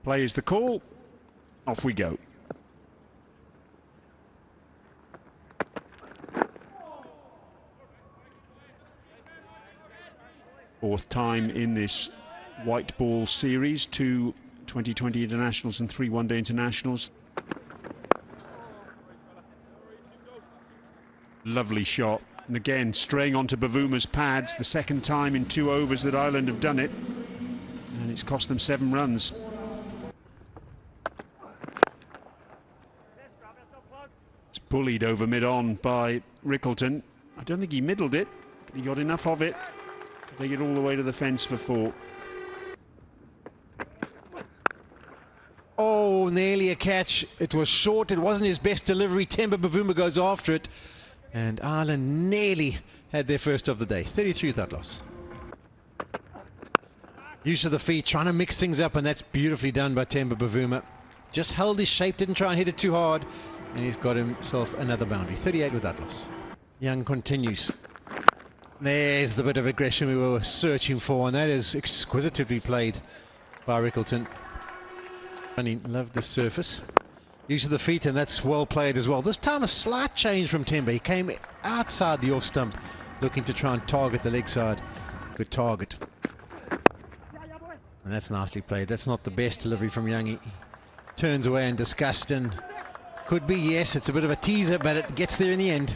Play is the call. Off we go. Fourth time in this white ball series, 2 2020 internationals and 3 one-day internationals. Lovely shot, and again straying onto Bavuma's pads, the second time in 2 overs that Ireland have done it, and it's cost them 7 runs. It's bullied over mid-on by Rickleton. I don't think he middled it, but he got enough of it to take it all the way to the fence for 4. Oh, nearly a catch. It was short, it wasn't his best delivery. Temba Bavuma goes after it, and Ireland nearly had their first of the day. 33 without loss. Use of the feet, trying to mix things up, and that's beautifully done by Temba Bavuma. Just held his shape, didn't try and hit it too hard, and he's got himself another boundary. 38 without loss. Young continues. There's the bit of aggression we were searching for, and that is exquisitely played by Rickleton. And he loved the surface. Use of the feet, and that's well played as well. This time a slight change from Temba. He came outside the off stump, looking to try and target the leg side. Good target. And that's nicely played. That's not the best delivery from Young. He turns away in disgust, and could be, yes, it's a bit of a teaser, but it gets there in the end.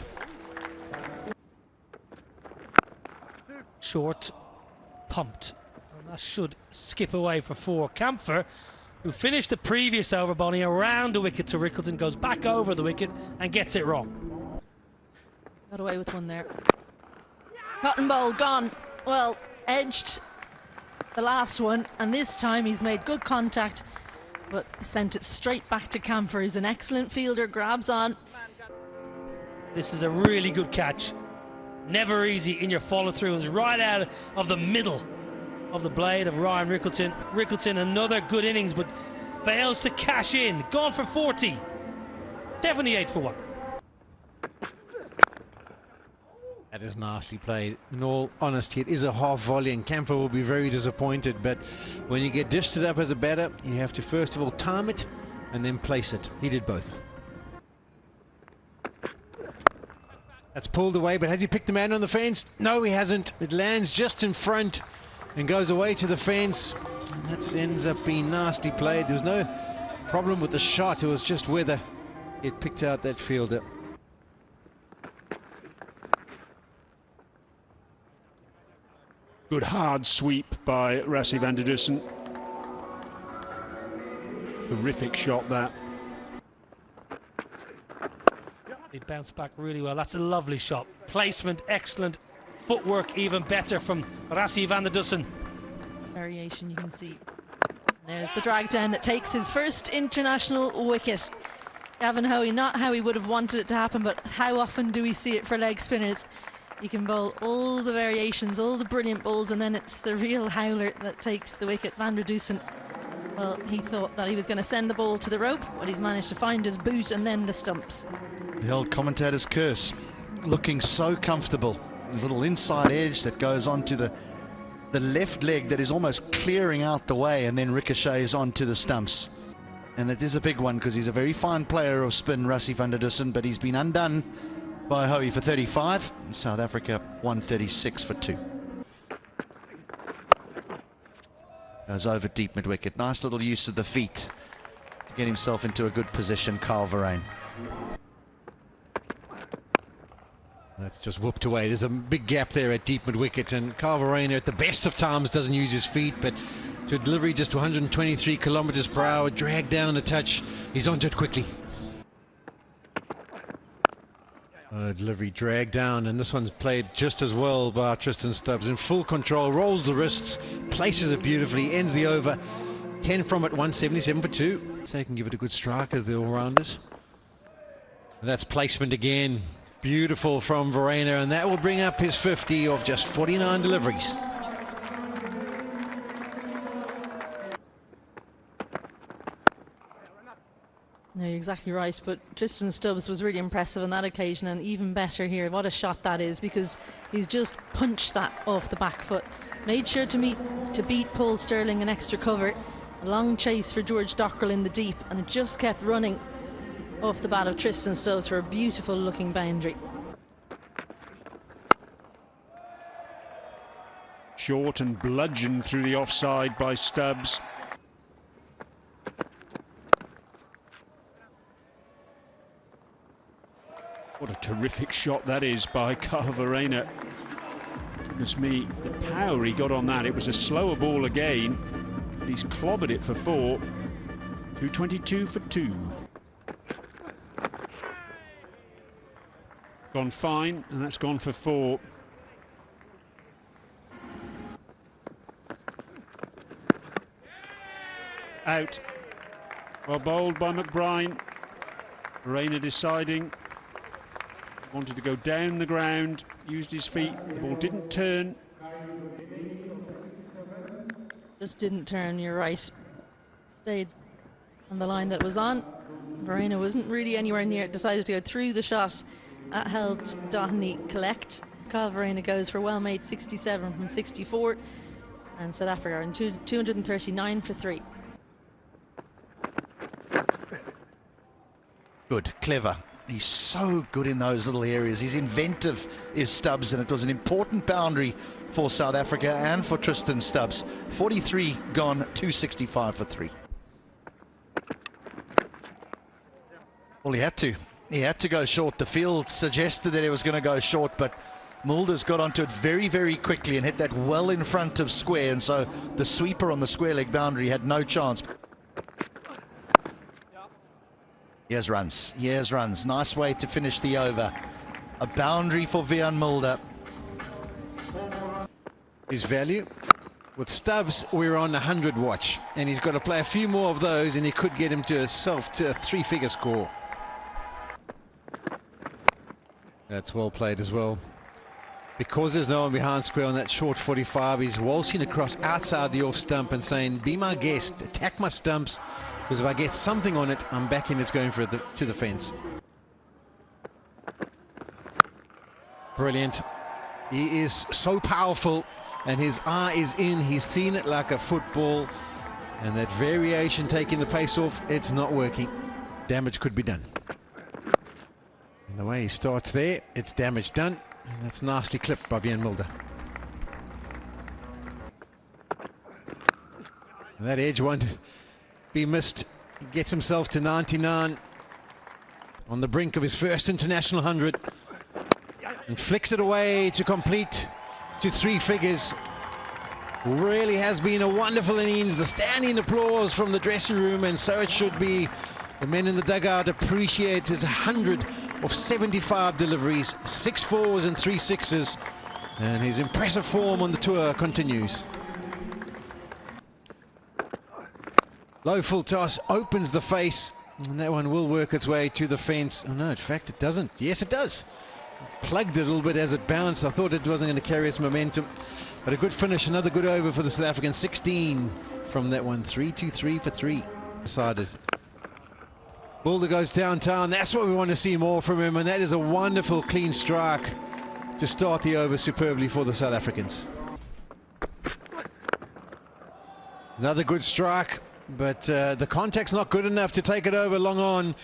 Short, pumped, and that should skip away for 4. Kampfer, who finished the previous over, Bonnie, around the wicket to Rickleton, goes back over the wicket and gets it wrong. Got away with one there. Cotton Bowl gone. Well, edged the last one, and this time he's made good contact, but sent it straight back to Kampfer, who's an excellent fielder, grabs on. This is a really good catch. Never easy in your follow-throughs, right out of the middle of the blade of Ryan Rickleton. Rickleton, another good innings, but fails to cash in. Gone for 40. 78 for 1. That is nicely played. In all honesty, it is a half volley, and Kampfer will be very disappointed, but when you get dished it up as a batter, you have to first of all time it and then place it. He did both. That's pulled away, but has he picked the man on the fence? No, he hasn't. It lands just in front and goes away to the fence. And that ends up being nicely played. There was no problem with the shot. It was just whether it picked out that fielder. Good hard sweep by Rassie van der Dussen. Terrific shot that. He bounced back really well. That's a lovely shot. Placement excellent. Footwork even better from Rassie van der Dussen. Variation you can see. There's the drag down that takes his first international wicket. Gavin Hoey, not how he would have wanted it to happen, but how often do we see it for leg spinners? You can bowl all the variations, all the brilliant bowls, and then it's the real howler that takes the wicket. Van der Dussen, well, he thought that he was going to send the ball to the rope, but he's managed to find his boot and then the stumps. The old commentator's curse, looking so comfortable. A little inside edge that goes onto the left leg that is almost clearing out the way, and then ricochets onto the stumps. And it is a big one because he's a very fine player of spin, Rassie van der Dussen, but he's been undone by Hoey for 35. South Africa 136 for 2. Goes over deep mid-wicket. Nice little use of the feet to get himself into a good position, Carl Verheyen. That's just whooped away. There's a big gap there at deep mid-wicket, and Carl Verheyen at the best of times doesn't use his feet, but to a delivery just 123 kilometers per hour, dragged down a touch, he's onto it quickly. Delivery dragged down, and this one's played just as well by Tristan Stubbs. In full control, rolls the wrists, places it beautifully, ends the over. 10 from it, 177 for 2. So they can give it a good strike as the all-rounders. And that's placement again. Beautiful from Verheyen, and that will bring up his 50 of just 49 deliveries. No, you're exactly right, but Tristan Stubbs was really impressive on that occasion, and even better here. What a shot that is, because he's just punched that off the back foot. Made sure to beat Paul Stirling an extra cover, A long chase for George Dockrell in the deep, and it just kept running off the bat of Tristan Stubbs for a beautiful looking boundary. Short and bludgeoned through the offside by Stubbs. What a terrific shot that is by Kyle Verreynne. Goodness me, the power he got on that. It was a slower ball again, but he's clobbered it for 4. 222 for 2. Gone fine, and that's gone for 4. Out. Well bowled by McBride. Verreynne deciding. Wanted to go down the ground, used his feet, the ball didn't turn. Just didn't turn, you're right. Stayed on the line that was on. Verreynne wasn't really anywhere near it, decided to go through the shot. That helped Doheny collect. Kyle Verreynne goes for well made 67 from 64, and South Africa are in 239 for 3. Good, clever. He's so good in those little areas. He's inventive, is Stubbs, and it was an important boundary for South Africa and for Tristan Stubbs. 43 gone, 265 for 3. Well, he had to. He had to go short. The field suggested that he was going to go short, but Mulder's got onto it very, very quickly and hit that well in front of square, and so the sweeper on the square leg boundary had no chance. Here's runs. Here's runs. Nice way to finish the over. A boundary for Wiaan Mulder. His value. With Stubbs, we're on 100 watch, and he's got to play a few more of those, and he could get him to a 3-figure score. That's well played as well. Because there's no one behind square on that short 45, he's waltzing across outside the off stump and saying, be my guest, attack my stumps, because if I get something on it, I'm back in, it's going for to the fence. Brilliant. He is so powerful, and his eye is in. He's seen it like a football, and that variation taking the pace off, it's not working. Damage could be done. And the way he starts there, it's damage done, and that's nicely clipped by Wiaan Mulder. And that edge won't be missed. He gets himself to 99 on the brink of his first international 100, and flicks it away to complete to 3 figures. Really has been a wonderful innings. The standing applause from the dressing room, and so it should be. The men in the dugout appreciate his 100 of 75 deliveries, 6 4s and 3 6s, and his impressive form on the tour continues. Low full toss opens the face, and that one will work its way to the fence. Oh no, in fact it doesn't. Yes, it does. Plugged it a little bit as it bounced. I thought it wasn't going to carry its momentum, but a good finish, another good over for the South African. 16 from that one. 3-2-3 for 3. Decided. Mulder goes downtown. That's what we want to see more from him, and that is a wonderful clean strike to start the over superbly for the South Africans. Another good strike, but the contact's not good enough to take it over long on.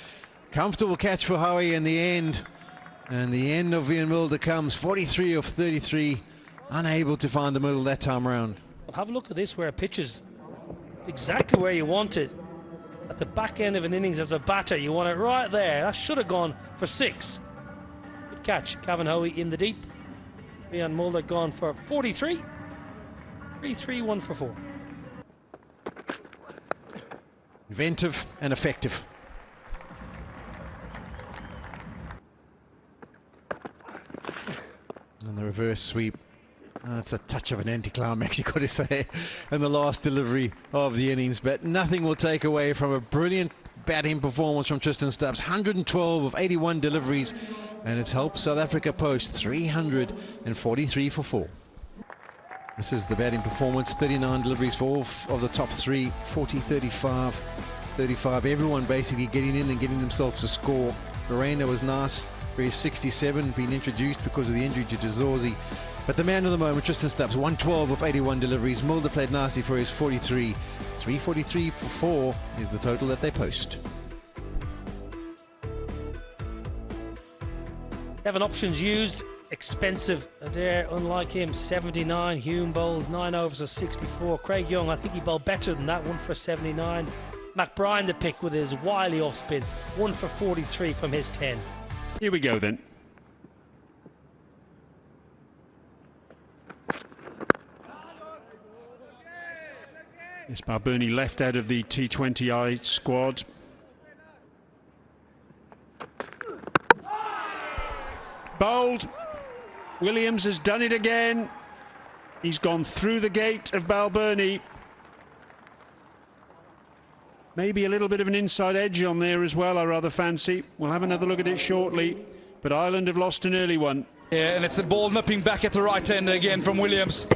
Comfortable catch for Howie in the end, and the end of Wiaan Mulder comes 43 of 33, unable to find the middle that time around. Have a look at this where it pitches. It's exactly where you want it. At the back end of an innings as a batter, you want it right there. That should have gone for 6. Good catch, Cavan Hoey in the deep. Wiaan Mulder gone for 43. 3-3, 1 for 4. Inventive and effective. And the reverse sweep. It's a touch of an anticlimax, you've got to say, in the last delivery of the innings, but nothing will take away from a brilliant batting performance from Tristan Stubbs. 112 of 81 deliveries, and it's helped South Africa post 343 for 4. This is the batting performance. 39 deliveries for all of the top 3. 40, 35, 35. Everyone basically getting in and getting themselves a score. Verreynne was nice for his 67, being introduced because of the injury to Dezorzi. But the man of the moment, Tristan Stubbs, 112 of 81 deliveries. Mulder played nicely for his 43. 343 for 4 is the total that they post. 7 options used, expensive. Adair, unlike him, 79. Hume bowled 9 overs of 64. Craig Young, I think he bowled better than that, 1 for 79. McBride the pick with his wily off spin, 1 for 43 from his 10. Here we go then. Yes, Balbirnie left out of the T20I squad. Bowled. Williams has done it again. He's gone through the gate of Balbirnie. Maybe a little bit of an inside edge on there as well, I rather fancy. We'll have another look at it shortly. But Ireland have lost an early one. Yeah, and it's the ball nipping back at the right end again from Williams.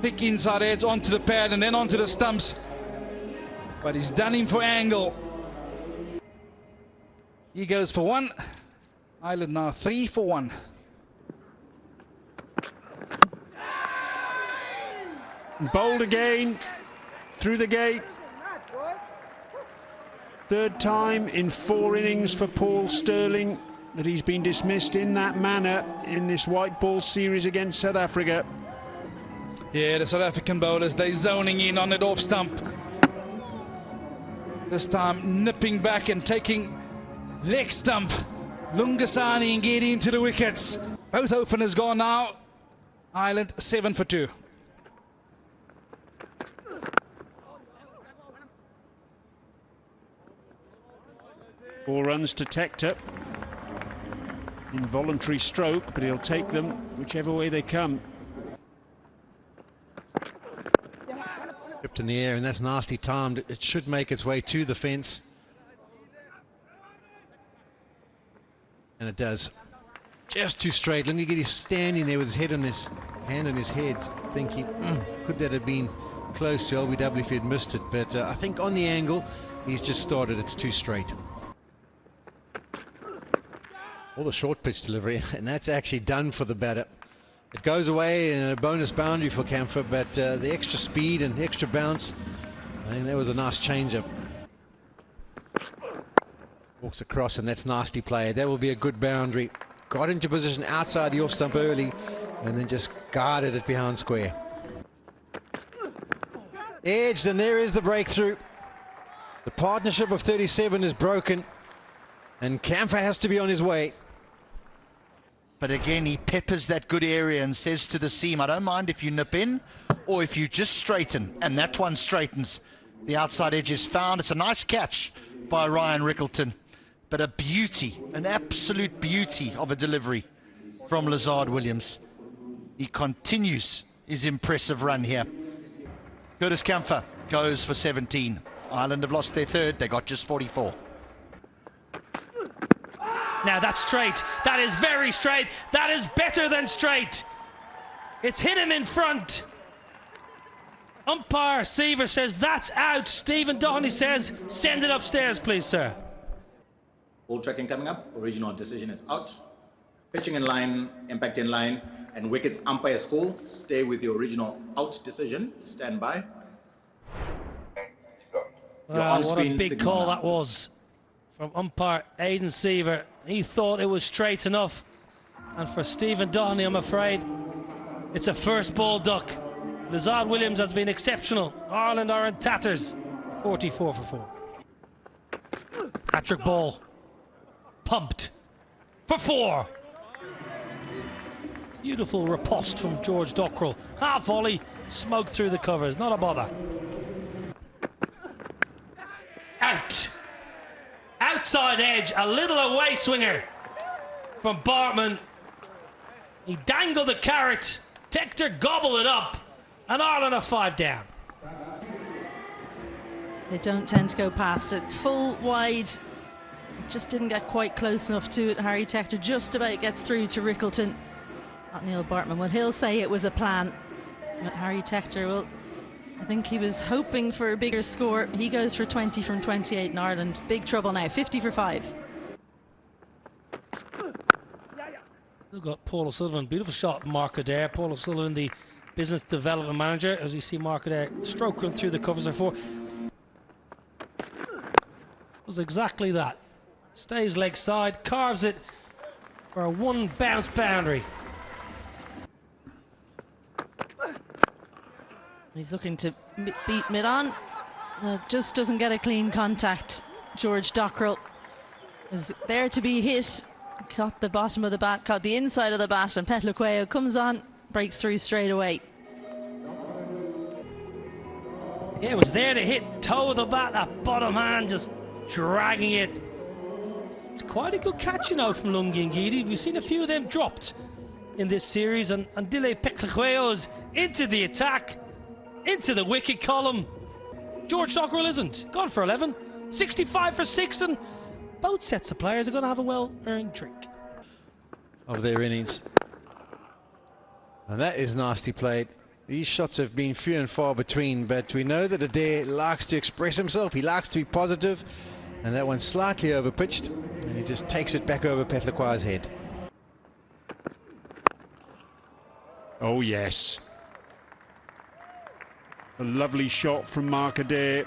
Thick inside edge onto the pad and then onto the stumps. But he's done him for angle. He goes for 1. Ireland now 3 for 1. Bowled again, through the gate. Third time in 4 innings for Paul Stirling that he's been dismissed in that manner in this white ball series against South Africa. Yeah, the South African bowlers, they're zoning in on that off stump. This time nipping back and taking leg stump. Lungasani and getting into the wickets. Both openers gone now. Ireland 7 for 2. Four runs to Tector. Involuntary stroke, but he'll take them whichever way they come. Tipped in the air, and that's nasty timed. It should make its way to the fence. And it does. Just too straight. Look at him standing there with his head on his hand on his head. Thinking, could that have been close to LBW if he had missed it? But I think on the angle, he's just started. It's too straight. All the short pitch delivery, and that's actually done for the batter. It goes away in a bonus boundary for Camphor, but the extra speed and extra bounce, I think that was a nice change-up. Walks across, and that's nasty play. That will be a good boundary. Got into position outside the off stump early, and then just guarded it behind square. Edged, and there is the breakthrough. The partnership of 37 is broken, and Camphor has to be on his way. But again, he peppers that good area and says to the seam, I don't mind if you nip in or if you just straighten. And that one straightens. The outside edge is found. It's a nice catch by Ryan Rickleton. But a beauty, an absolute beauty of a delivery from Lazard Williams. He continues his impressive run here. Curtis Camphor goes for 17. Ireland have lost their third. They got just 44. Now that's straight. That is very straight. That is better than straight. It's hit him in front. Umpire Seaver says that's out. Stephen Doherty says send it upstairs, please, sir. Ball tracking coming up. Original decision is out. Pitching in line, impact in line, and wickets umpire school. Stay with your original out decision. Stand by. Wow, what a big call that was from umpire Aidan Seaver. He thought it was straight enough. And for Stephen Doherty, I'm afraid it's a first ball duck. Lazard Williams has been exceptional. Ireland are in tatters. 44 for 4. Patrick Ball. Pumped. For 4. Beautiful riposte from George Dockrell. Half volley, smoked through the covers. Not a bother. Out. Outside edge, a little away swinger from Bartman. He dangled the carrot. Tector gobbled it up. And Ireland are 5 down. They don't tend to go past it. Full wide. Just didn't get quite close enough to it. Harry Tector just about gets through to Rickleton. Not Neil Bartman. Well, he'll say it was a plan. But Harry Tector, well, I think he was hoping for a bigger score. He goes for 20 from 28 in Ireland. Big trouble now. 50 for 5. We've got Paul O'Sullivan, beautiful shot, Mark Adair. Paul O'Sullivan, the business development manager, as we see Mark Adair stroking through the covers before. It was exactly that. Stays leg side, carves it for a one bounce boundary. He's looking to beat mid-on. Just doesn't get a clean contact. George Dockrell is there to be hit. Caught the bottom of the bat, caught the inside of the bat, and Petlicoeo comes on, breaks through straight away. Yeah, it was there to hit, toe of the bat, that bottom hand just dragging it. It's quite a good catch, you know, from Lungi Ngidi. We've seen a few of them dropped in this series, and Andile Petlicoeo's into the attack, into the wicket column. George Dockrell isn't. Gone for 11, 65 for 6, and both sets of players are going to have a well-earned drink of their innings. And that is nicely played. These shots have been few and far between, but we know that Adair likes to express himself. He likes to be positive, and that one's slightly overpitched, and he just takes it back over Petlicoeo's head. Oh yes. A lovely shot from Mark Adair.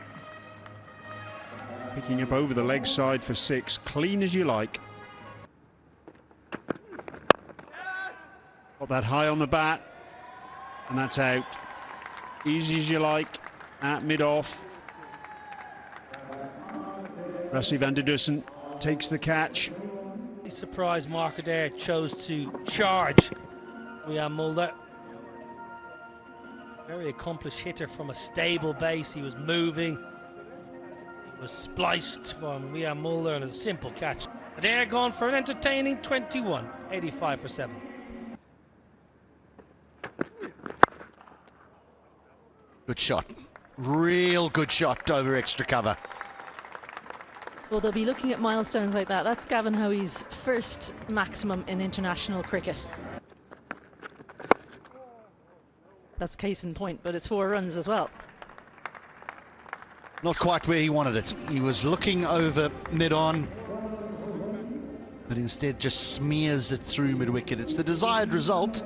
Picking up over the leg side for 6, clean as you like. Got that high on the bat, and that's out. Easy as you like, at mid-off. Rassie van der Dussen takes the catch. Surprised Mark Adair chose to charge Rian Mulder. Very accomplished hitter from a stable base. He was moving. He was spliced from Rian Mulder, and a simple catch. Adair gone for an entertaining 21, 85 for 7. Good shot. Real good shot over extra cover. Well, they'll be looking at milestones like that. That's Gavin Hoey's first maximum in international cricket. That's case in point, but it's 4 runs as well. Not quite where he wanted it. He was looking over mid-on, but instead just smears it through mid-wicket. It's the desired result.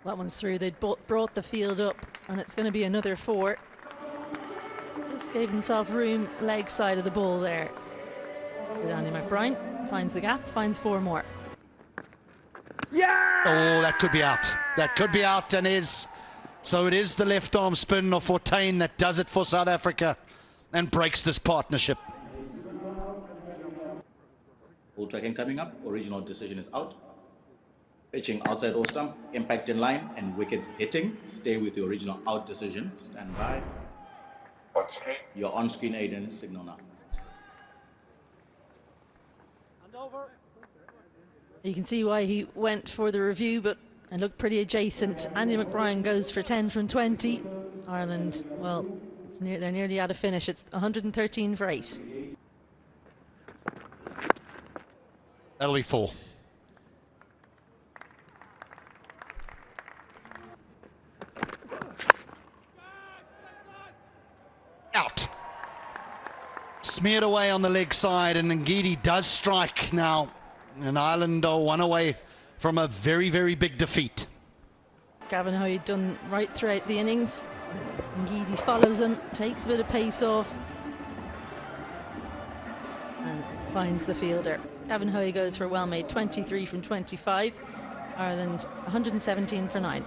That one's through. They brought the field up, and it's going to be another 4. Just gave himself room, leg side of the ball there. Did Andy McBride, finds the gap, finds 4 more. Yeah! Oh, that could be out. That could be out, and is. So it is the left arm spin of Fortuin that does it for South Africa and breaks this partnership. Ball tracking coming up. Original decision is out. Pitching outside off stump, impact in line, and wickets hitting. Stay with the original out decision. Stand by. Your on-screen Aiden signal now. You can see why he went for the review, but it looked pretty adjacent. Andy McBride goes for 10 from 20. Ireland, well, they're nearly out of finish. It's 113 for 8. That'll be 4. Out. Smeared away on the leg side, and Ngidi does strike now. And Ireland are 1 away from a very, very big defeat. Gavin Hoey done right throughout the innings. Ngidi follows him, takes a bit of pace off, and finds the fielder. Gavin Hoey goes for a well-made 23 from 25. Ireland 117 for 9.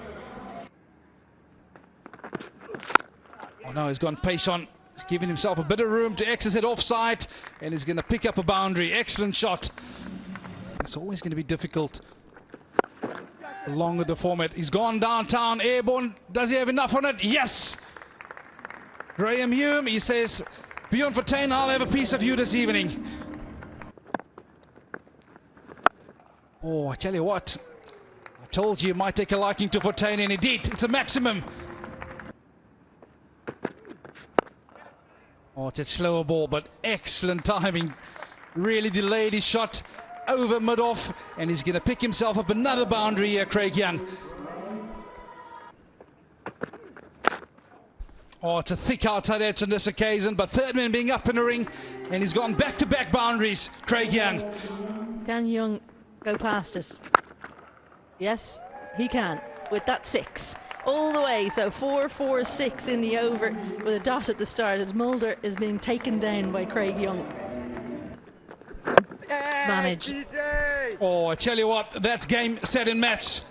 Oh no, he's gone pace on. He's giving himself a bit of room to access it offside, and he's going to pick up a boundary. Excellent shot. It's always going to be difficult the longer the format. He's gone downtown, airborne. Does he have enough on it? Yes! Graham Hume, he says, beyond Fortuin, I'll have a piece of you this evening. Oh, I tell you what. I told you it might take a liking to Fortuin, and it did. It's a maximum. Oh, it's a slower ball, but excellent timing. Really delayed his shot over mid-off, and he's going to pick himself up another boundary here, Craig Young. Oh, it's a thick outside edge on this occasion, but third man being up in the ring, and he's gone back-to-back boundaries. Craig Young. Can Young go past it? Yes, he can, with that 6. All the way, so 4-4-6 in the over with a dot at the start as Mulder is being taken down by Craig Young. Manage. Oh, I tell you what, that's game, set, and match.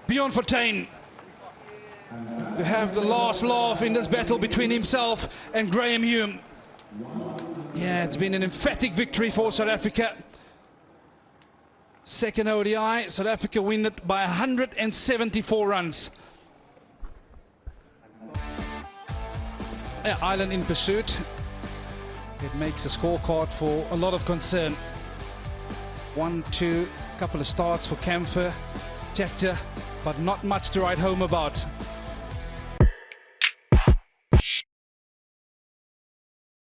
Bjorn Fortuin. You have the last laugh in this battle between himself and Graham Hume. Yeah, it's been an emphatic victory for South Africa. Second ODI, South Africa win it by 174 runs. Ireland in pursuit. It makes a scorecard for a lot of concern. 1-2, couple of starts for Kampfer, Tector, but not much to write home about.